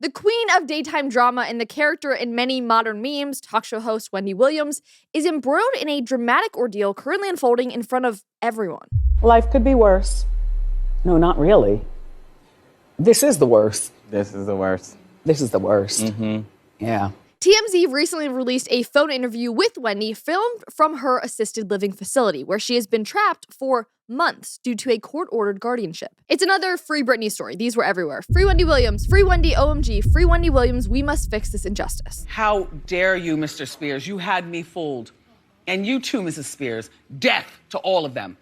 The queen of daytime drama and the character in many modern memes, talk show host Wendy Williams, is embroiled in a dramatic ordeal currently unfolding in front of everyone. Life could be worse. No, not really. This is the worst. This is the worst. This is the worst. Mm-hmm. Yeah. TMZ recently released a phone interview with Wendy filmed from her assisted living facility, where she has been trapped for months due to a court-ordered guardianship. It's another Free Brittany story. These were everywhere. Free Wendy Williams, Free Wendy OMG, Free Wendy Williams, we must fix this injustice. How dare you, Mr. Spears? You had me fooled. And you too, Mrs. Spears. Death to all of them.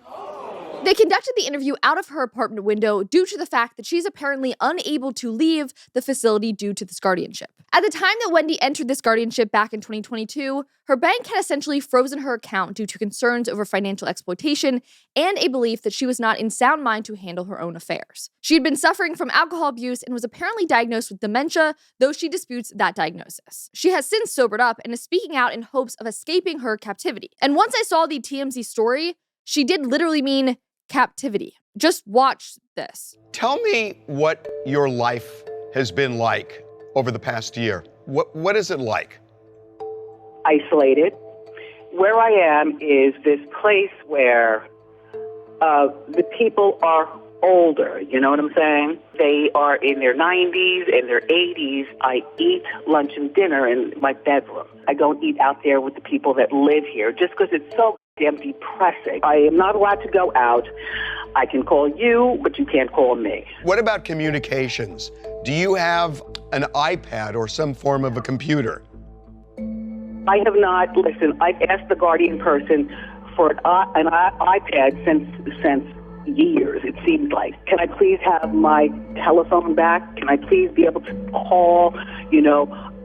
They conducted the interview out of her apartment window due to the fact that she's apparently unable to leave the facility due to this guardianship. At the time that Wendy entered this guardianship back in 2022, her bank had essentially frozen her account due to concerns over financial exploitation and a belief that she was not in sound mind to handle her own affairs. She had been suffering from alcohol abuse and was apparently diagnosed with dementia, though she disputes that diagnosis. She has since sobered up and is speaking out in hopes of escaping her captivity. And once I saw the TMZ story, she did literally mean captivity. Just watch this. Tell me what your life has been like over the past year. What is it like? Isolated. Where I am is this place where the people are older, you know what I'm saying? They are in their 90s and their 80s. I eat lunch and dinner in my bedroom. I don't eat out there with the people that live here just because it's so damn depressing. I am not allowed to go out. I can call you, but you can't call me. What about communications? Do you have an iPad or some form of a computer? I have not. Listen, I've asked the guardian person for an iPad since years, it seems like. Can I please have my telephone back? Can I please be able to call,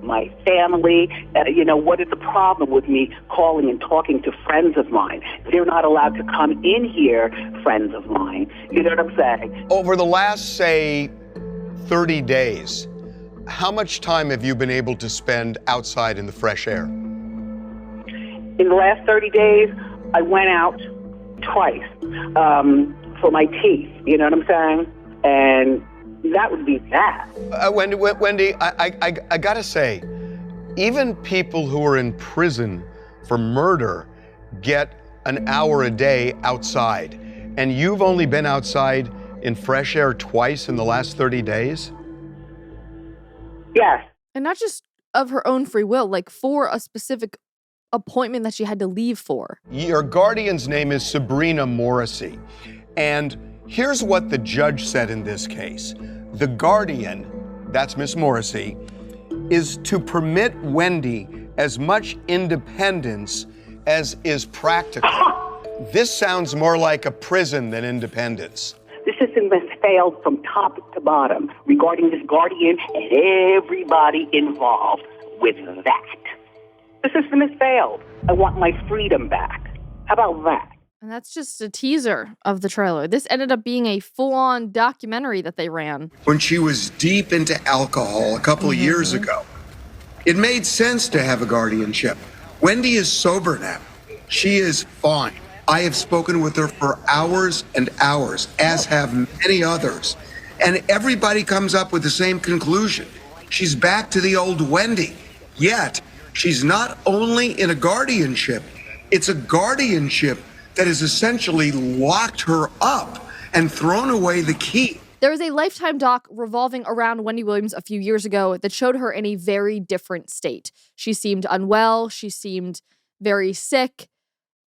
my family? What is the problem with me calling and talking to friends of mine? They're not allowed to come in here, friends of mine. You know what I'm saying? Over the last, say, 30 days, how much time have you been able to spend outside in the fresh air? In the last 30 days, I went out twice for my teeth. You know what I'm saying? And that would be that. Wendy, I gotta say, even people who are in prison for murder get an hour a day outside, and you've only been outside in fresh air twice in the last 30 days? Yes. And not just of her own free will, like for a specific appointment that she had to leave for. Your guardian's name is Sabrina Morrissey, and here's what the judge said in this case. The guardian, that's Miss Morrissey, is to permit Wendy as much independence as is practical. This sounds more like a prison than independence. The system has failed from top to bottom regarding this guardian and everybody involved with that. The system has failed. I want my freedom back. How about that? And that's just a teaser of the trailer. This ended up being a full-on documentary that they ran. When she was deep into alcohol a couple of years ago, it made sense to have a guardianship. Wendy is sober now. She is fine. I have spoken with her for hours and hours, as have many others. And everybody comes up with the same conclusion. She's back to the old Wendy. Yet, she's not only in a guardianship, it's a guardianship that has essentially locked her up and thrown away the key. There was a Lifetime doc revolving around Wendy Williams a few years ago that showed her in a very different state. She seemed unwell. She seemed very sick,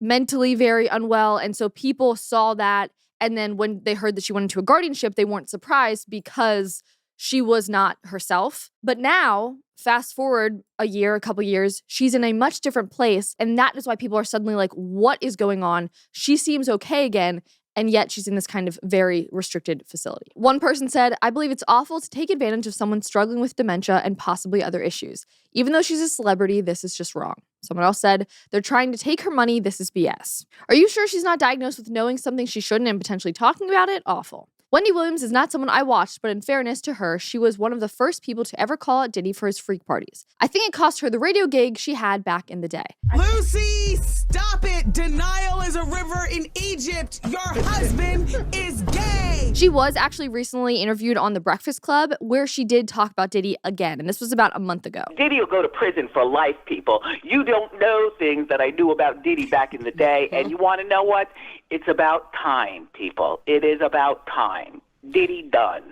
mentally very unwell. And so people saw that. And then when they heard that she went into a guardianship, they weren't surprised because she was not herself. But now, fast forward a couple years, she's in a much different place. And that is why people are suddenly like, what is going on? She seems okay again. And yet she's in this kind of very restricted facility. One person said, I believe it's awful to take advantage of someone struggling with dementia and possibly other issues. Even though she's a celebrity, this is just wrong. Someone else said, they're trying to take her money. This is BS. Are you sure she's not diagnosed with knowing something she shouldn't and potentially talking about it? Awful. Wendy Williams is not someone I watched, but in fairness to her, she was one of the first people to ever call out Diddy for his freak parties. I think it cost her the radio gig she had back in the day. Lucy, stop it! Denial is a river in Egypt. Your husband is gay. She was actually recently interviewed on The Breakfast Club, where she did talk about Diddy again, and this was about a month ago. Diddy will go to prison for life, people. You don't know things that I knew about Diddy back in the day, and you want to know what? It's about time, people. It is about time. Diddy done.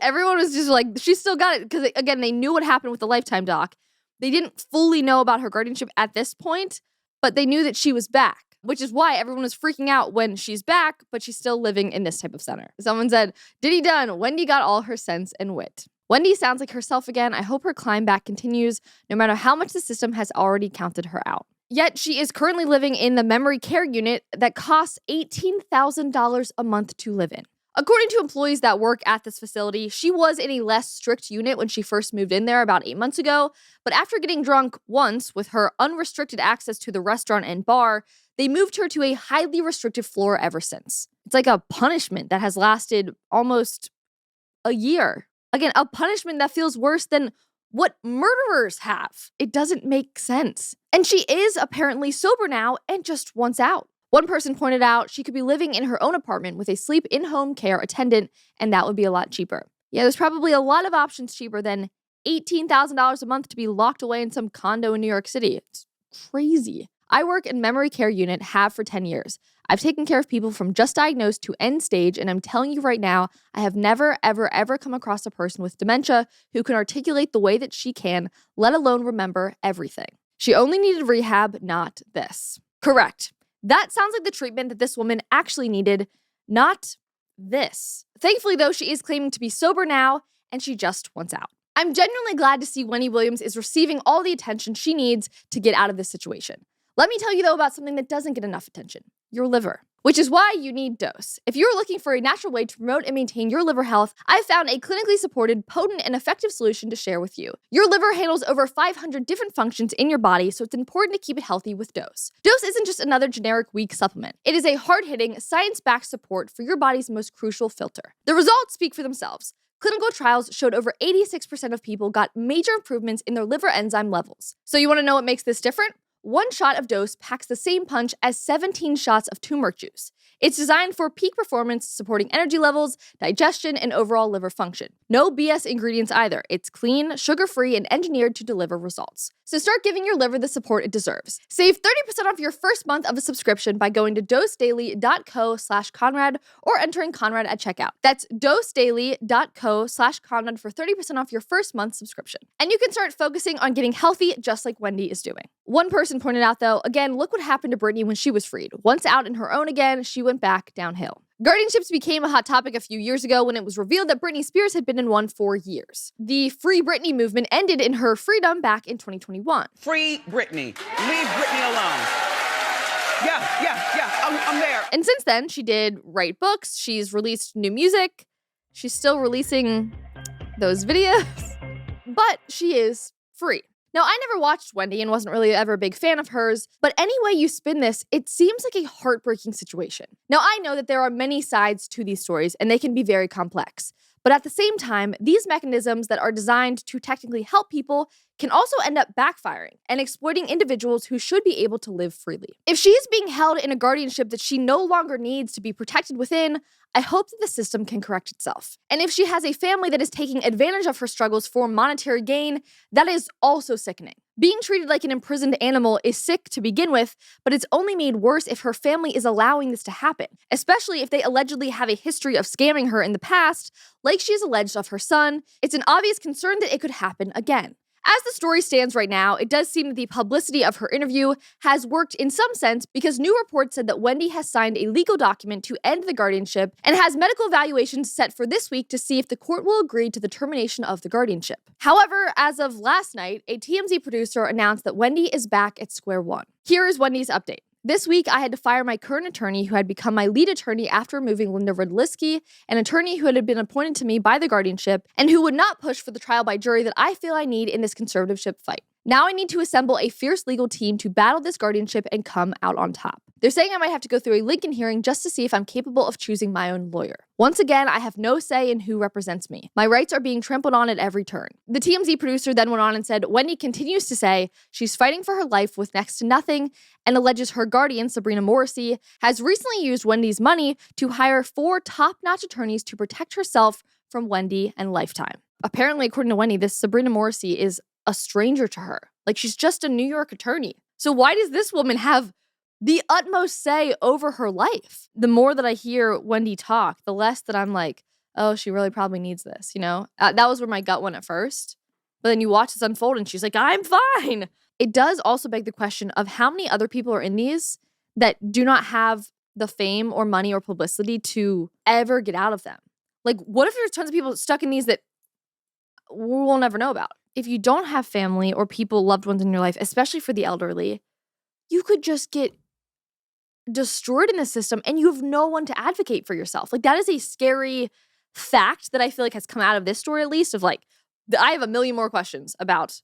Everyone was just like, she still got it, because again, they knew what happened with the Lifetime doc. They didn't fully know about her guardianship at this point, but they knew that she was back, which is why everyone was freaking out when she's back, but she's still living in this type of center. Someone said, Diddy done. Wendy got all her sense and wit. Wendy sounds like herself again. I hope her climb back continues, no matter how much the system has already counted her out. Yet she is currently living in the memory care unit that costs $18,000 a month to live in. According to employees that work at this facility, she was in a less strict unit when she first moved in there about 8 months ago, but after getting drunk once with her unrestricted access to the restaurant and bar, they moved her to a highly restrictive floor ever since. It's like a punishment that has lasted almost a year. Again, a punishment that feels worse than what murderers have. It doesn't make sense. And she is apparently sober now and just wants out. One person pointed out she could be living in her own apartment with a sleep-in-home care attendant, and that would be a lot cheaper. Yeah, there's probably a lot of options cheaper than $18,000 a month to be locked away in some condo in New York City. It's crazy. I work in memory care unit, have for 10 years. I've taken care of people from just diagnosed to end stage, and I'm telling you right now, I have never, ever, ever come across a person with dementia who can articulate the way that she can, let alone remember everything. She only needed rehab, not this. Correct. That sounds like the treatment that this woman actually needed, not this. Thankfully, though, she is claiming to be sober now, and she just wants out. I'm genuinely glad to see Wendy Williams is receiving all the attention she needs to get out of this situation. Let me tell you, though, about something that doesn't get enough attention. Your liver. Which is why you need Dose. If you're looking for a natural way to promote and maintain your liver health, I've found a clinically supported, potent, and effective solution to share with you. Your liver handles over 500 different functions in your body, so it's important to keep it healthy with Dose. Dose isn't just another generic weak supplement. It is a hard-hitting, science-backed support for your body's most crucial filter. The results speak for themselves. Clinical trials showed over 86% of people got major improvements in their liver enzyme levels. So you want to know what makes this different? One shot of Dose packs the same punch as 17 shots of turmeric juice. It's designed for peak performance, supporting energy levels, digestion, and overall liver function. No BS ingredients either. It's clean, sugar-free, and engineered to deliver results. So start giving your liver the support it deserves. Save 30% off your first month of a subscription by going to dosedaily.co/Conrad or entering Conrad at checkout. That's dosedaily.co/Conrad for 30% off your first month subscription. And you can start focusing on getting healthy just like Wendy is doing. One person pointed out, though, again, look what happened to Brittany when she was freed. Once out in her own again, she went back downhill. Guardianships became a hot topic a few years ago when it was revealed that Britney Spears had been in one for years. The Free Britney movement ended in her freedom back in 2021. Free Brittany. Leave Brittany alone. Yeah, I'm there. And since then, she did write books, she's released new music, she's still releasing those videos, but she is free. Now, I never watched Wendy and wasn't really ever a big fan of hers, but any way you spin this, it seems like a heartbreaking situation. Now, I know that there are many sides to these stories, and they can be very complex. But at the same time, these mechanisms that are designed to technically help people can also end up backfiring and exploiting individuals who should be able to live freely. If she is being held in a guardianship that she no longer needs to be protected within, I hope that the system can correct itself. And if she has a family that is taking advantage of her struggles for monetary gain, that is also sickening. Being treated like an imprisoned animal is sick to begin with, but it's only made worse if her family is allowing this to happen, especially if they allegedly have a history of scamming her in the past, like she has alleged of her son. It's an obvious concern that it could happen again. As the story stands right now, it does seem that the publicity of her interview has worked in some sense because new reports said that Wendy has signed a legal document to end the guardianship and has medical evaluations set for this week to see if the court will agree to the termination of the guardianship. However, as of last night, a TMZ producer announced that Wendy is back at square one. Here is Wendy's update. This week, I had to fire my current attorney who had become my lead attorney after removing Linda Ridlisky, an attorney who had been appointed to me by the guardianship and who would not push for the trial by jury that I feel I need in this conservatorship fight. Now I need to assemble a fierce legal team to battle this guardianship and come out on top. They're saying I might have to go through a Lincoln hearing just to see if I'm capable of choosing my own lawyer. Once again, I have no say in who represents me. My rights are being trampled on at every turn. The TMZ producer then went on and said, Wendy continues to say she's fighting for her life with next to nothing and alleges her guardian, Sabrina Morrissey, has recently used Wendy's money to hire 4 top-notch attorneys to protect herself from Wendy and Lifetime. Apparently, according to Wendy, this Sabrina Morrissey is a stranger to her. Like, she's just a New York attorney. So why does this woman have the utmost say over her life? The more that I hear Wendy talk, the less that I'm like, oh, she really probably needs this, you know? That was where my gut went at first. But then you watch this unfold and she's like, I'm fine. It does also beg the question of how many other people are in these that do not have the fame or money or publicity to ever get out of them. Like, what if there's tons of people stuck in these that we'll never know about? If you don't have family or people, loved ones in your life, especially for the elderly, you could just get destroyed in the system and you have no one to advocate for yourself. Like, that is a scary fact that I feel like has come out of this story, at least, of like, I have a million more questions about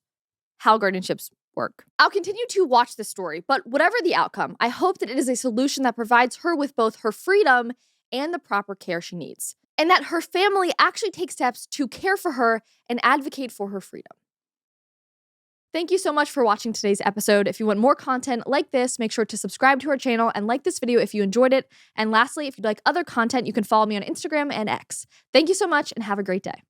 how guardianships work. I'll continue to watch this story, but whatever the outcome, I hope that it is a solution that provides her with both her freedom and the proper care she needs, and that her family actually takes steps to care for her and advocate for her freedom. Thank you so much for watching today's episode. If you want more content like this, make sure to subscribe to our channel and like this video if you enjoyed it. And lastly, if you'd like other content, you can follow me on Instagram and X. Thank you so much and have a great day.